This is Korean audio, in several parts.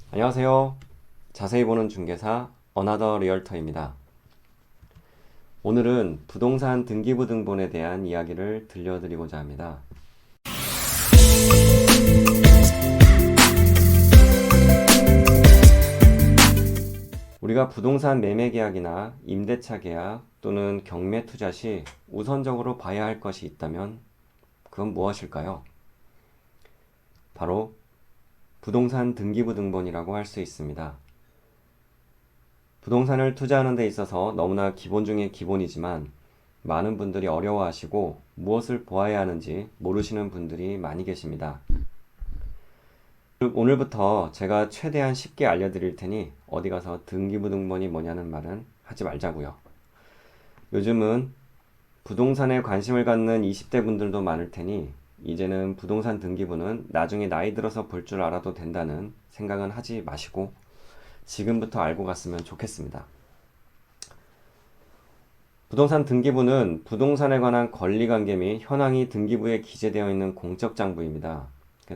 안녕하세요. 자세히 보는 중개사 어나더 리얼터입니다. 오늘은 부동산 등기부등본에 대한 이야기를 들려드리고자 합니다. 우리가 부동산 매매 계약이나 임대차 계약 또는 경매 투자 시 우선적으로 봐야 할 것이 있다면 그건 무엇일까요? 바로 부동산 등기부등본이라고 할 수 있습니다. 부동산을 투자하는 데 있어서 너무나 기본 중의 기본이지만 많은 분들이 어려워하시고 무엇을 보아야 하는지 모르시는 분들이 많이 계십니다. 오늘부터 제가 최대한 쉽게 알려드릴 테니 어디 가서 등기부등본이 뭐냐는 말은 하지 말자고요. 요즘은 부동산에 관심을 갖는 20대 분들도 많을 테니 이제는 부동산 등기부는 나중에 나이 들어서 볼 줄 알아도 된다는 생각은 하지 마시고 지금부터 알고 갔으면 좋겠습니다. 부동산 등기부는 부동산에 관한 권리관계 및 현황이 등기부에 기재되어 있는 공적 장부입니다.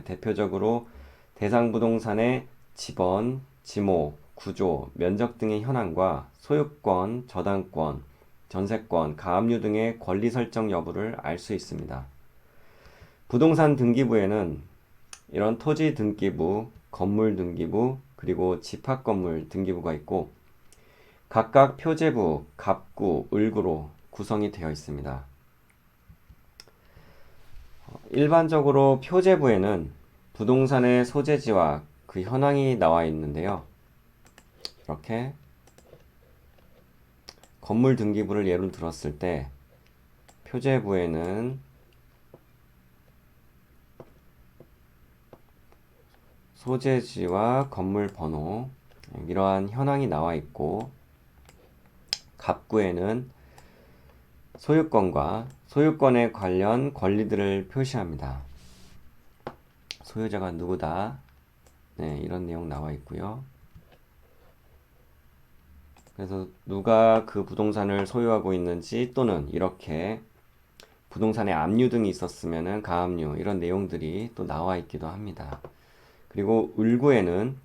대표적으로 대상 부동산의 지번, 지목, 구조, 면적 등의 현황과 소유권, 저당권, 전세권, 가압류 등의 권리 설정 여부를 알 수 있습니다. 부동산 등기부에는 이런 토지 등기부, 건물 등기부, 그리고 집합건물 등기부가 있고 각각 표제부, 갑구, 을구로 구성이 되어 있습니다. 일반적으로 표제부에는 부동산의 소재지와 그 현황이 나와 있는데요. 이렇게 건물 등기부를 예로 들었을 때 표제부에는 소재지와 건물 번호 이러한 현황이 나와 있고 갑구에는 소유권과 소유권에 관련 권리들을 표시합니다. 소유자가 누구다. 네, 이런 내용 나와 있고요. 그래서 누가 그 부동산을 소유하고 있는지 또는 이렇게 부동산에 압류 등이 있었으면 가압류 이런 내용들이 또 나와 있기도 합니다. 그리고 을구에는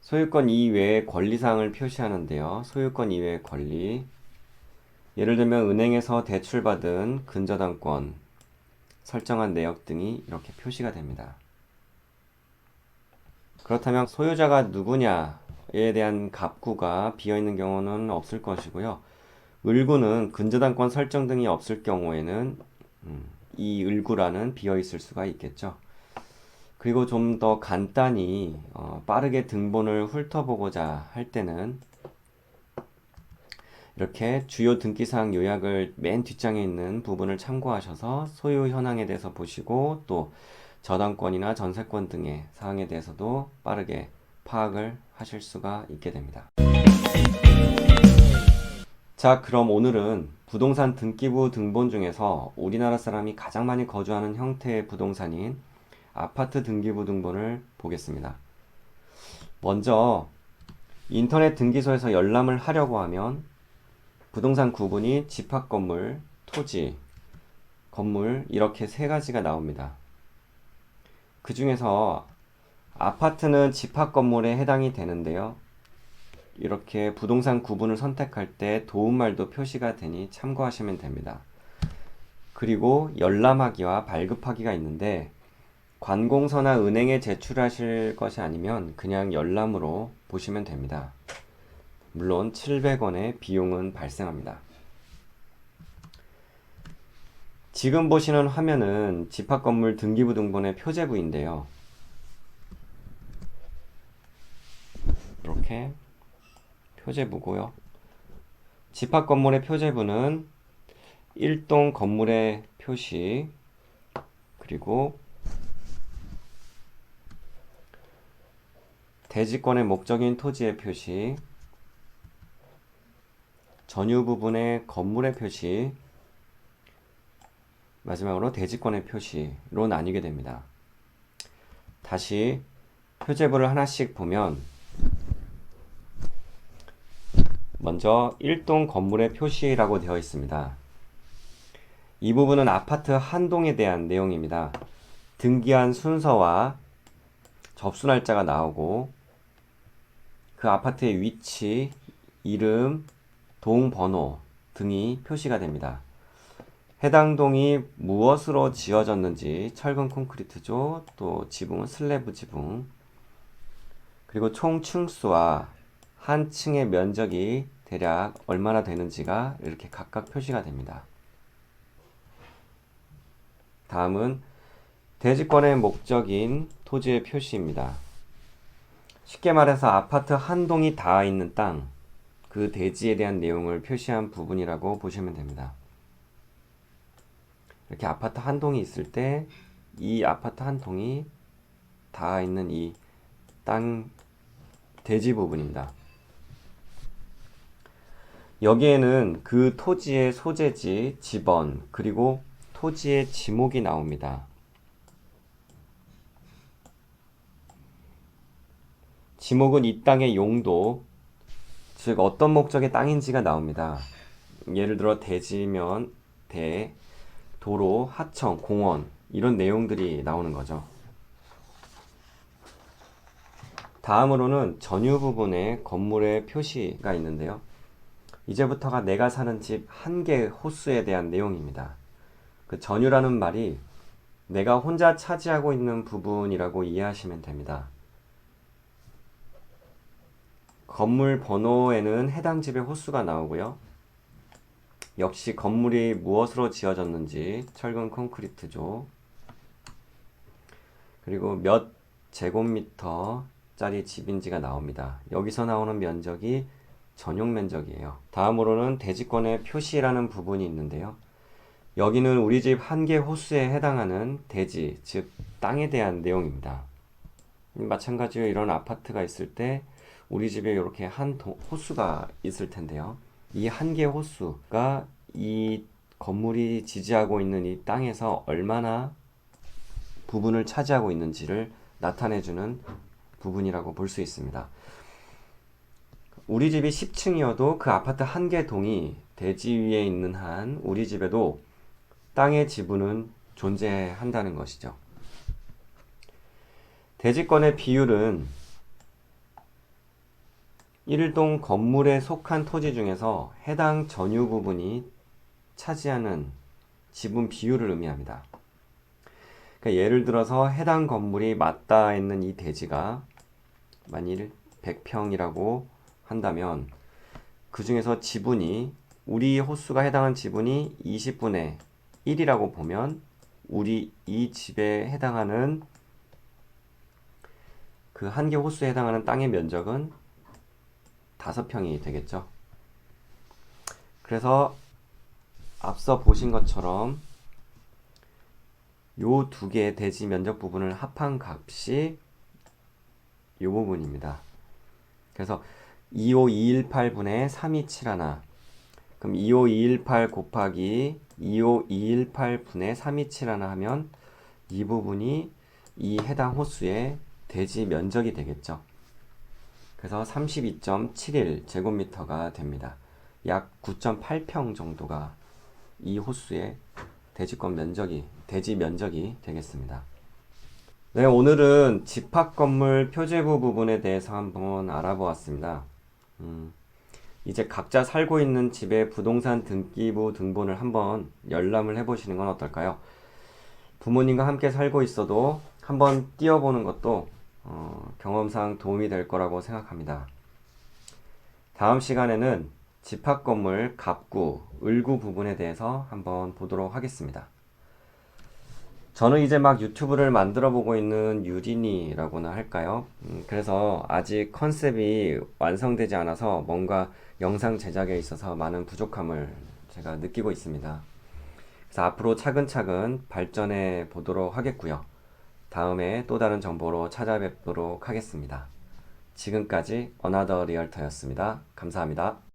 소유권 이외의 권리사항을 표시하는데요. 소유권 이외의 권리 예를 들면 은행에서 대출받은 근저당권 설정한 내역 등이 이렇게 표시가 됩니다. 그렇다면 소유자가 누구냐에 대한 갑구가 비어있는 경우는 없을 것이고요. 을구는 근저당권 설정 등이 없을 경우에는 이 을구라는 비어있을 수가 있겠죠. 그리고 좀 더 간단히 빠르게 등본을 훑어보고자 할 때는 이렇게 주요 등기사항 요약을 맨 뒷장에 있는 부분을 참고하셔서 소유 현황에 대해서 보시고 또 저당권이나 전세권 등의 사항에 대해서도 빠르게 파악을 하실 수가 있게 됩니다. 자, 그럼 오늘은 부동산 등기부 등본 중에서 우리나라 사람이 가장 많이 거주하는 형태의 부동산인 아파트 등기부 등본을 보겠습니다. 먼저 인터넷 등기소에서 열람을 하려고 하면 부동산 구분이 집합건물, 토지, 건물 이렇게 세 가지가 나옵니다. 그 중에서 아파트는 집합건물에 해당이 되는데요. 이렇게 부동산 구분을 선택할 때 도움말도 표시가 되니 참고하시면 됩니다. 그리고 열람하기와 발급하기가 있는데 관공서나 은행에 제출하실 것이 아니면 그냥 열람으로 보시면 됩니다. 물론 700원의 비용은 발생합니다. 지금 보시는 화면은 집합건물 등기부 등본의 표제부인데요. 이렇게 표제부고요. 집합건물의 표제부는 1동 건물의 표시 그리고 대지권의 목적인 토지의 표시 전유 부분의 건물의 표시 마지막으로 대지권의 표시로 나뉘게 됩니다. 다시 표제부를 하나씩 보면 먼저 1동 건물의 표시라고 되어 있습니다. 이 부분은 아파트 한 동에 대한 내용입니다. 등기한 순서와 접수 날짜가 나오고 그 아파트의 위치, 이름, 동 번호 등이 표시가 됩니다. 해당 동이 무엇으로 지어졌는지, 철근 콘크리트죠, 또 지붕은 슬래브 지붕, 그리고 총 층수와 한 층의 면적이 대략 얼마나 되는지가 이렇게 각각 표시가 됩니다. 다음은 대지권의 목적인 토지의 표시입니다. 쉽게 말해서 아파트 한 동이 닿아 있는 땅, 그 대지에 대한 내용을 표시한 부분이라고 보시면 됩니다. 이렇게 아파트 한 동이 있을 때 이 아파트 한 동이 닿아 있는 이 땅 대지 부분입니다. 여기에는 그 토지의 소재지, 지번, 그리고 토지의 지목이 나옵니다. 지목은 이 땅의 용도, 즉 어떤 목적의 땅인지가 나옵니다. 예를 들어 대지면 대, 도로, 하청, 공원 이런 내용들이 나오는 거죠. 다음으로는 전유 부분에 건물의 표시가 있는데요. 이제부터가 내가 사는 집 한 개 호수에 대한 내용입니다. 그 전유라는 말이 내가 혼자 차지하고 있는 부분이라고 이해하시면 됩니다. 건물 번호에는 해당 집의 호수가 나오고요. 역시 건물이 무엇으로 지어졌는지, 철근 콘크리트죠. 그리고 몇 제곱미터짜리 집인지가 나옵니다. 여기서 나오는 면적이 전용 면적이에요. 다음으로는 대지권의 표시라는 부분이 있는데요. 여기는 우리 집 한 개 호수에 해당하는 대지, 즉 땅에 대한 내용입니다. 마찬가지로 이런 아파트가 있을 때 우리 집에 이렇게 한 호수가 있을 텐데요. 이 한 개 호수가 이 건물이 지지하고 있는 이 땅에서 얼마나 부분을 차지하고 있는지를 나타내주는 부분이라고 볼 수 있습니다. 우리 집이 10층이어도 그 아파트 한 개 동이 대지 위에 있는 한 우리 집에도 땅의 지분은 존재한다는 것이죠. 대지권의 비율은 1동 건물에 속한 토지 중에서 해당 전유 부분이 차지하는 지분 비율을 의미합니다. 그러니까 예를 들어서 해당 건물이 맞닿아 있는 이 대지가 만일 100평이라고 한다면 그 중에서 지분이 우리 호수가 해당한 지분이 20분의 1이라고 보면 우리 이 집에 해당하는 그 한 개 호수에 해당하는 땅의 면적은 5평이 되겠죠. 그래서 앞서 보신 것처럼 요 두 개의 대지 면적 부분을 합한 값이 요 부분입니다. 그래서 25218분의 3271, 그럼 25218 곱하기 25218분의 3271 하면 이 부분이 이 해당 호수의 대지 면적이 되겠죠. 그래서 32.71 제곱미터가 됩니다. 약 9.8평 정도가 이 호수의 대지권 면적이, 대지 면적이 되겠습니다. 네, 오늘은 집합건물 표제부 부분에 대해서 한번 알아보았습니다. 이제 각자 살고 있는 집의 부동산 등기부 등본을 한번 열람을 해보시는 건 어떨까요? 부모님과 함께 살고 있어도 한번 띄워보는 것도 경험상 도움이 될 거라고 생각합니다. 다음 시간에는 집합건물 갑구, 을구 부분에 대해서 한번 보도록 하겠습니다. 저는 이제 막 유튜브를 만들어 보고 있는 유린이라고나 할까요? 그래서 아직 컨셉이 완성되지 않아서 뭔가 영상 제작에 있어서 많은 부족함을 제가 느끼고 있습니다. 그래서 앞으로 차근차근 발전해 보도록 하겠고요. 다음에 또 다른 정보로 찾아뵙도록 하겠습니다. 지금까지 어나더 리얼터였습니다. 감사합니다.